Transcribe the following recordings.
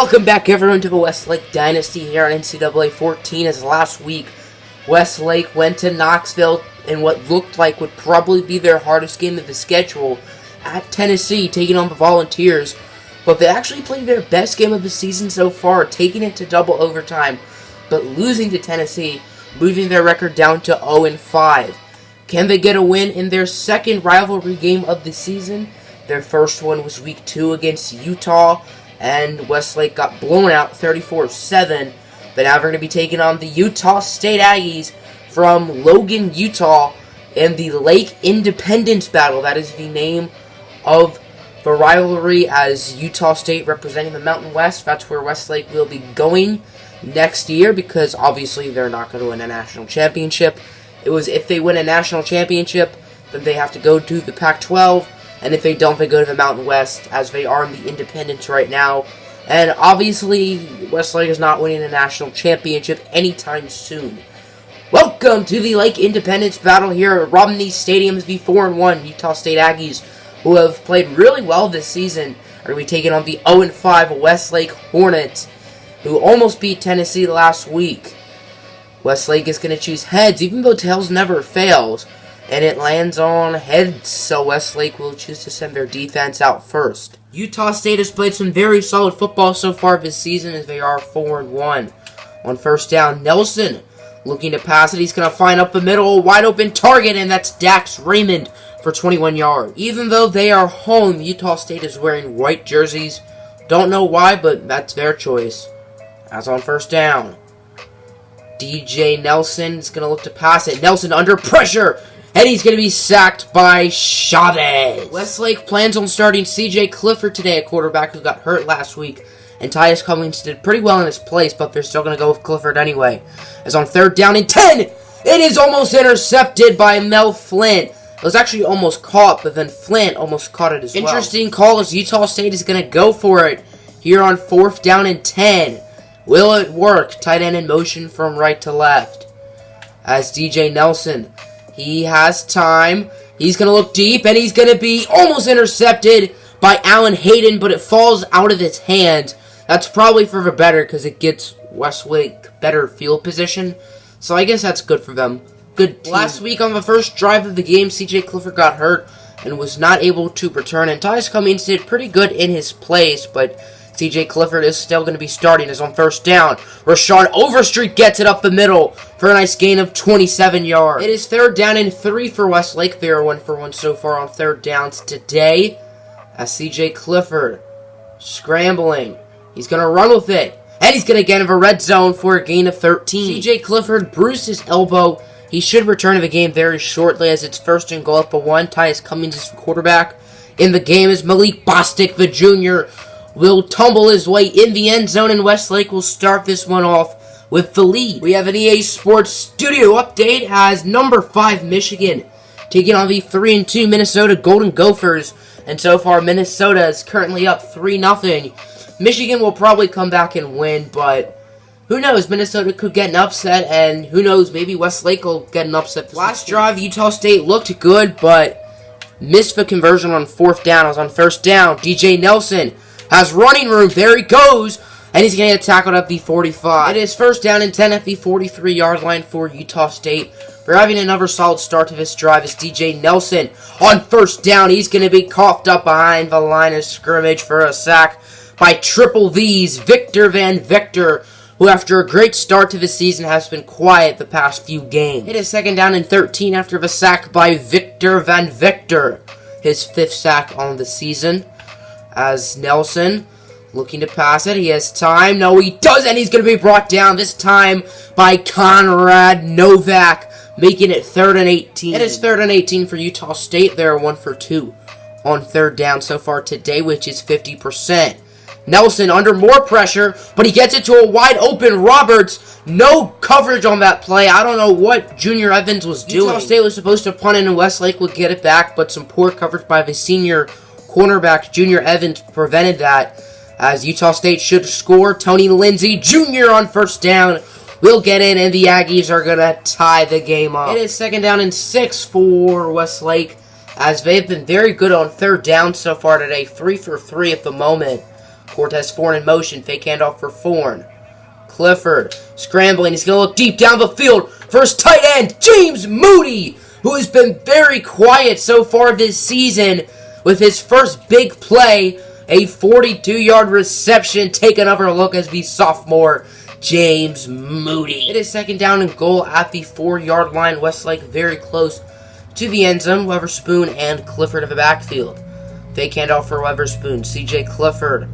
Welcome back, everyone, to the Westlake Dynasty here on NCAA 14. As last week, Westlake went to Knoxville in what looked like would probably be their hardest game of the schedule at Tennessee, taking on the Volunteers. But they actually played their best game of the season so far, taking it to double overtime, but losing to Tennessee, moving their record down to 0-5. Can they get a win in their second rivalry game of the season? Their first one was week 2 against Utah, and Westlake got blown out 34-7. But now they're going to be taking on the Utah State Aggies from Logan, Utah, in the Lake Independence Battle. That is the name of the rivalry, as Utah State representing the Mountain West. That's where Westlake will be going next year, because obviously they're not going to win a national championship. It was if they win a national championship, then they have to go to the Pac-12. And if they don't, they go to the Mountain West, as they are in the Independence right now. And obviously, Westlake is not winning a national championship anytime soon. Welcome to the Lake Independence Battle here at Romney Stadium's the 4-1 Utah State Aggies, who have played really well this season, are going to be taking on the 0-5 Westlake Hornets, who almost beat Tennessee last week. Westlake is going to choose heads, even though tails never fails. And it lands on heads, so Westlake will choose to send their defense out first. Utah State has played some very solid football so far this season, as they are 4-1. On first down, Nelson looking to pass it. He's going to find up the middle, a wide open target, and that's Dax Raymond for 21 yards. Even though they are home, Utah State is wearing white jerseys. Don't know why, but that's their choice. As on first down, DJ Nelson is going to look to pass it. Nelson under pressure, and he's going to be sacked by Chavez. Westlake plans on starting C.J. Clifford today, a quarterback who got hurt last week. And Tyus Cummings did pretty well in his place, but they're still going to go with Clifford anyway. As on third down and 10, it is almost intercepted by Mel Flint. It was actually almost caught, but then Flint almost caught it as well. Interesting call, as Utah State is going to go for it here on fourth down and 10. Will it work? Tight end in motion from right to left. As DJ Nelson, he has time. He's going to look deep, and he's going to be almost intercepted by Allen Hayden, but it falls out of his hand. That's probably for the better, because it gets Westlake better field position. So I guess that's good for them. Good team. Last week on the first drive of the game, C.J. Clifford got hurt and was not able to return. And Tyus Cummings did pretty good in his place, but C.J. Clifford is still going to be starting. As on first down, Rashad Overstreet gets it up the middle for a nice gain of 27 yards. It is third down and 3 for Westlake. They are 1 for 1 so far on third downs today. As C.J. Clifford scrambling, he's going to run with it, and he's going to get in the red zone for a gain of 13. C.J. Clifford bruised his elbow. He should return to the game very shortly, as it's first and goal at the 1. Tyus Cummings is the quarterback in the game, as Malik Bostic, the junior, will tumble his way in the end zone, and Westlake will start this one off with the lead. We have an EA Sports Studio update as number 5 Michigan taking on the 3-2 Minnesota Golden Gophers, and so far Minnesota is currently up 3-0. Michigan will probably come back and win, but who knows? Minnesota could get an upset, and who knows? Maybe Westlake will get an upset. Last drive, Utah State looked good, but missed the conversion on fourth down. It was on first down. DJ Nelson has running room. There he goes, and he's going to get tackled at the 45. It is first down and 10 at the 43-yard line for Utah State. We're having another solid start to this drive as DJ Nelson on first down. He's going to be coughed up behind the line of scrimmage for a sack by Triple V's Victor Van Victor, who after a great start to the season has been quiet the past few games. It is second down and 13 after the sack by Victor Van Victor, his 5th sack on the season. As Nelson looking to pass it, he has time. No, he doesn't. He's going to be brought down this time by Conrad Novak, making it 3rd and 18. It is 3rd and 18 for Utah State. They're 1 for 2 on third down so far today, which is 50%. Nelson under more pressure, but he gets it to a wide open Roberts. No coverage on that play. I don't know what Junior Evans was doing. Utah State was supposed to punt it, and Westlake would get it back, but some poor coverage by the senior cornerback Junior Evans prevented that. As Utah State should score, Tony Lindsay Jr. on first down will get in, and the Aggies are going to tie the game up. It is second down and 6 for Westlake, as they've been very good on third down so far today, 3 for 3 at the moment. Cortez Thorne in motion. Fake handoff for Thorne. Clifford scrambling. He's going to look deep down the field for his tight end, James Moody, who has been very quiet so far this season with his first big play, a 42-yard reception. Take another look as the sophomore, James Moody. It is second down and goal at the 4-yard line. Westlake very close to the end zone. Weatherspoon and Clifford in the backfield. Fake handoff for Weatherspoon. C.J. Clifford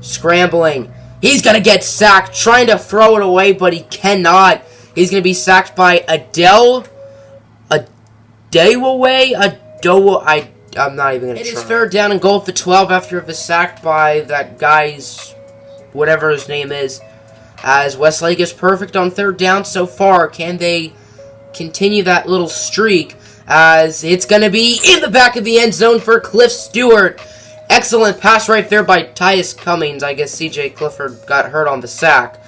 scrambling. He's going to get sacked, trying to throw it away, but he cannot. He's going to be sacked by Adewale. I'm not even going to try. It is third down and goal for 12 after it was sacked by that guy's, whatever his name is, as Westlake is perfect on third down so far. Can they continue that little streak? As it's going to be in the back of the end zone for Cliff Stewart. Excellent pass right there by Tyus Cummings. I guess C.J. Clifford got hurt on the sack.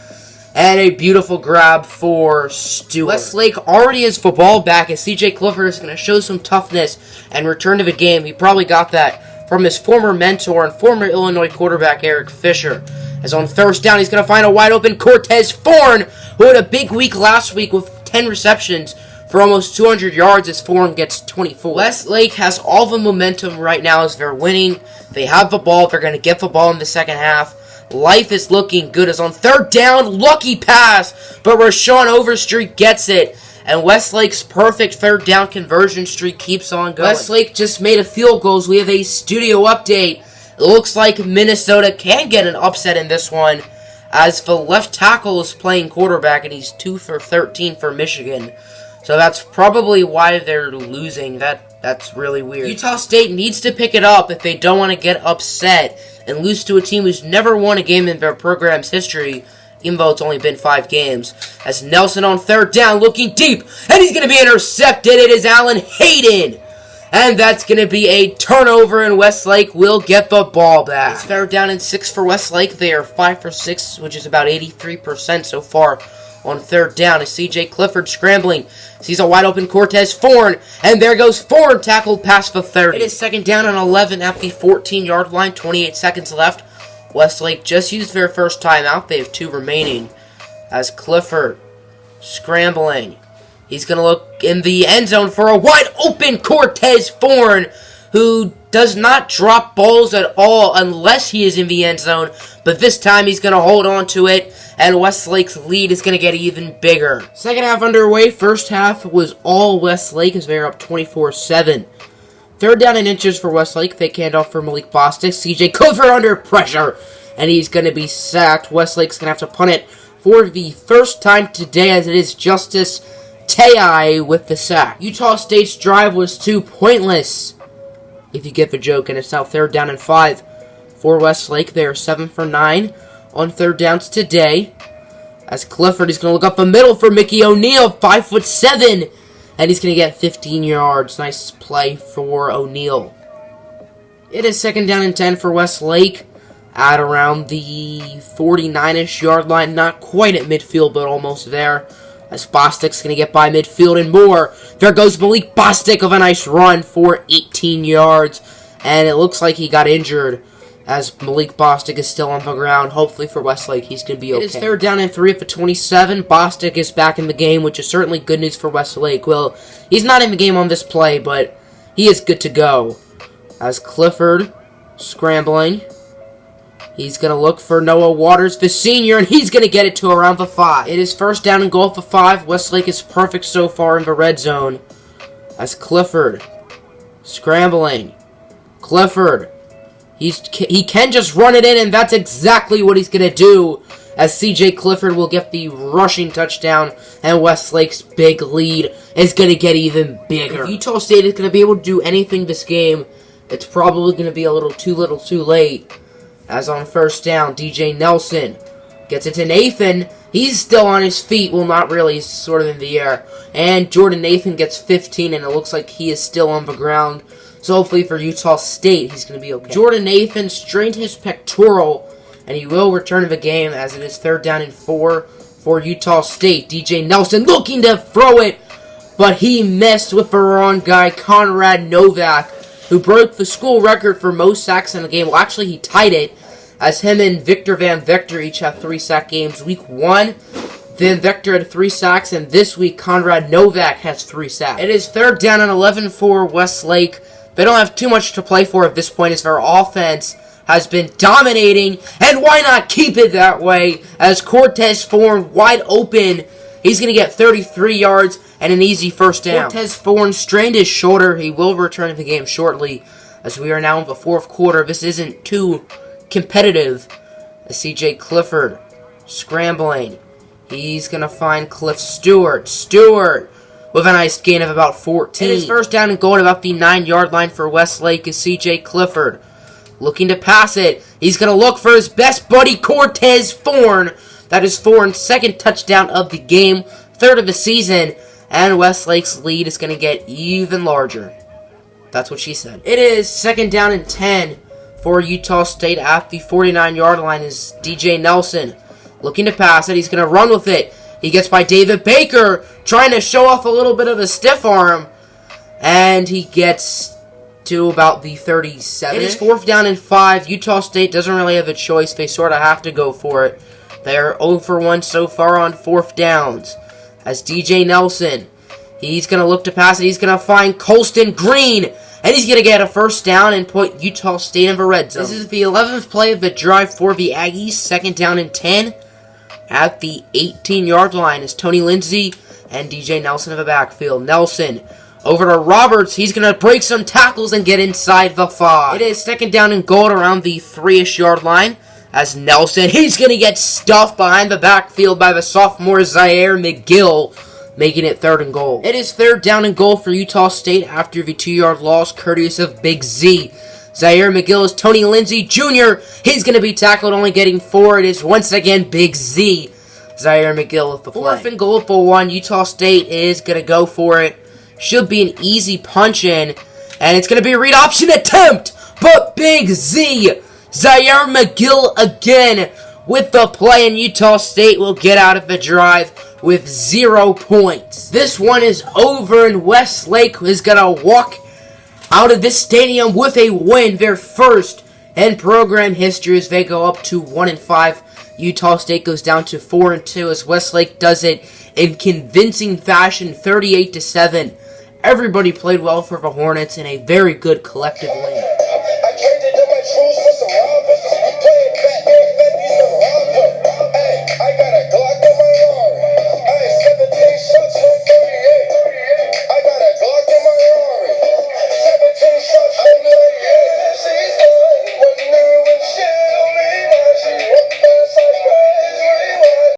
And a beautiful grab for Stewart. Westlake already has the ball back as C.J. Clifford is going to show some toughness and return to the game. He probably got that from his former mentor and former Illinois quarterback Eric Fisher. As on first down, he's going to find a wide open Cortez Thorne, who had a big week last week with 10 receptions for almost 200 yards as Thorne gets 24. Westlake has all the momentum right now as they're winning. They have the ball. They're going to get the ball in the second half. Life is looking good as on third down, lucky pass, but Rashawn Overstreet gets it. And Westlake's perfect third down conversion streak keeps on going. Westlake just made a field goal. We have a studio update. It looks like Minnesota can get an upset in this one, as the left tackle is playing quarterback, and he's 2 for 13 for Michigan. So that's probably why they're losing. That's really weird. Utah State needs to pick it up if they don't want to get upset and lose to a team who's never won a game in their program's history, even though it's only been 5 games. As Nelson on third down, looking deep, and he's going to be intercepted. It is Allen Hayden. And that's going to be a turnover, and Westlake will get the ball back. It's third down and 6 for Westlake. They are 5 for 6, which is about 83% so far on third down. As C.J. Clifford scrambling, sees a wide open Cortez Thorne, and there goes Thorne, tackled past the 30. It is second down and 11 at the 14-yard line, 28 seconds left. Westlake just used their first timeout. They have 2 remaining. As Clifford scrambling, he's going to look in the end zone for a wide open Cortez Thorne, who does not drop balls at all unless he is in the end zone. But this time he's going to hold on to it, and Westlake's lead is going to get even bigger. Second half underway. First half was all Westlake as they're up 24-7. Third down and inches for Westlake. Fake handoff for Malik Bostic. C.J. Clifford under pressure, and he's going to be sacked. Westlake's going to have to punt it for the first time today, as it is Justice Teai with the sack. Utah State's drive was too pointless, if you get the joke, and it's now third down and 5 for Westlake. They are 7 for 9 on third downs today. As Clifford is going to look up the middle for Mickey O'Neal, 5'7", and he's going to get 15 yards. Nice play for O'Neal. It is second down and 10 for Westlake at around the 49-ish yard line. Not quite at midfield, but almost there. As Bostic's going to get by midfield and more. There goes Malik Bostic with a nice run for 18 yards. And it looks like he got injured, as Malik Bostic is still on the ground. Hopefully for Westlake, he's going to be okay. It is third down and 3 at the 27. Bostic is back in the game, which is certainly good news for Westlake. Well, he's not in the game on this play, but he is good to go. As Clifford scrambling, he's going to look for Noah Waters, the senior, and he's going to get it to around the 5. It is first down and goal for 5. Westlake is perfect so far in the red zone. As Clifford scrambling. Clifford, he can just run it in, and that's exactly what he's going to do, as C.J. Clifford will get the rushing touchdown, and Westlake's big lead is going to get even bigger. If Utah State is going to be able to do anything this game, it's probably going to be a little too late. As on first down, DJ Nelson gets it to Nathan. He's still on his feet. Well, not really. He's sort of in the air. And Jordan Nathan gets 15, and it looks like he is still on the ground. So hopefully for Utah State, he's going to be okay. Jordan Nathan strained his pectoral, and he will return to the game, as it is third down and 4 for Utah State. DJ Nelson looking to throw it, but he missed with the wrong guy, Conrad Novak, who broke the school record for most sacks in the game. Well, actually, he tied it, as him and Victor Van Vector each have 3-sack games. Week 1, Van Vector had 3 sacks, and this week Conrad Novak has 3 sacks. It is 3rd down and 11 for Westlake. They don't have too much to play for at this point as their offense has been dominating, and why not keep it that way as Cortez Thorne wide open. He's going to get 33 yards and an easy first down. Cortez Thorne strained his shoulder. He will return to the game shortly as we are now in the 4th quarter. This isn't too competitive. CJ Clifford scrambling. He's going to find Cliff Stewart. Stewart with a nice gain of about 14. It is 1st down and goal at about the 9-yard line for Westlake is CJ Clifford. Looking to pass it. He's going to look for his best buddy, Cortez Thorne. That is Thorne's 2nd touchdown of the game, 3rd of the season. And Westlake's lead is going to get even larger. That's what she said. It is 2nd down and 10 for Utah State at the 49-yard line is DJ Nelson. Looking to pass it. He's going to run with it. He gets by David Baker, trying to show off a little bit of a stiff arm. And he gets to about the 37. It is 4th down and 5. Utah State doesn't really have a choice. They sort of have to go for it. They're 0 for 1 so far on 4th downs. As DJ Nelson, he's going to look to pass it. He's going to find Colston Green. And he's going to get a 1st down and put Utah State in the red zone. This is the 11th play of the drive for the Aggies. 2nd down and 10. At the 18-yard line is Tony Lindsay and DJ Nelson in the backfield. Nelson over to Roberts. He's going to break some tackles and get inside the 5. It is 2nd down and goal around the 3-ish yard line. As Nelson, he's going to get stuffed behind the backfield by the sophomore Zaire McGill, making it 3rd and goal. It is 3rd down and goal for Utah State after the 2-yard loss, courteous of Big Z. Zaire McGill is Tony Lindsay Jr. He's going to be tackled, only getting 4. It is once again Big Z. Zaire McGill with the play. 4th and goal for 1. Utah State is going to go for it. Should be an easy punch-in. And it's going to be a read option attempt. But Big Z, Zaire McGill again with the play. And Utah State will get out of the drive with 0 points. This one is over, and Westlake is going to walk out of this stadium with a win, their first in program history as they go up to 1-5. Utah State goes down to 4-2 as Westlake does it in convincing fashion, 38-7. Everybody played well for the Hornets in a very good collective win.